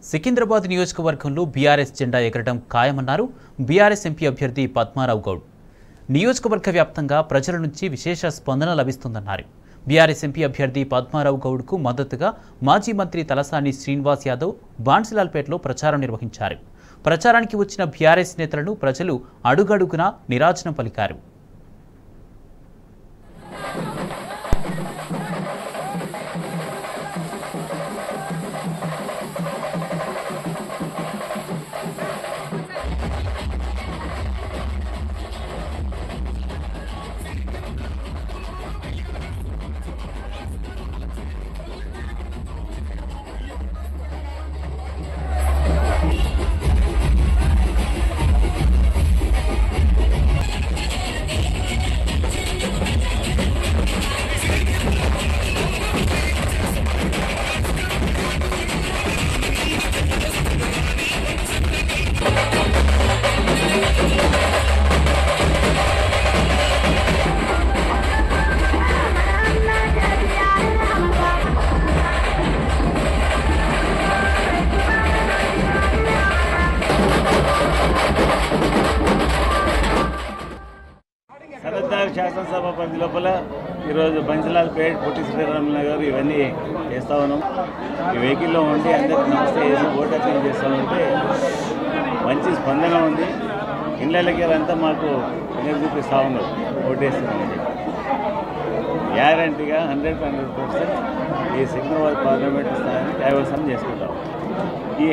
సికింద్రాబాద్ నియోజకవర్గంలో బీఆర్ఎస్ జెండా ఎగరడం ఖాయమన్నారు బీఆర్ఎస్ ఎంపీ అభ్యర్థి పద్మారావు గౌడ్. నియోజకవర్గ వ్యాప్తంగా ప్రజల నుంచి విశేష స్పందన లభిస్తుందన్నారు. బీఆర్ఎస్ ఎంపీ అభ్యర్థి పద్మారావు గౌడ్కు మద్దతుగా మాజీ మంత్రి తలసాని శ్రీనివాస్ యాదవ్ బాన్సిలాల్పేటలో ప్రచారం నిర్వహించారు. ప్రచారానికి వచ్చిన బీఆర్ఎస్ నేతలను ప్రజలు అడుగడుగునా నీరాజనం పలికారు. శాసనసభ పరిధి లోపల ఈరోజు బంసిలాల్పేట్ పొట్టి శ్రీరాములు నగర్ ఇవన్నీ చేస్తూ ఉన్నాం. ఈ వెహికల్లో ఉండి అందరికీ నమస్తే చేసి ఓటు అప్లై చేస్తామంటే మంచి స్పందన ఉంది. ఇళ్ళకి అంతా మాకు ఎన్నో చూపిస్తూ ఉన్నారు ఓటేస్తున్నామని. గ్యారంటీగా 100% ఈ సికింద్రాబాద్ పార్లమెంట్ స్థానాన్ని కైవసం చేసుకుంటాం. ఈ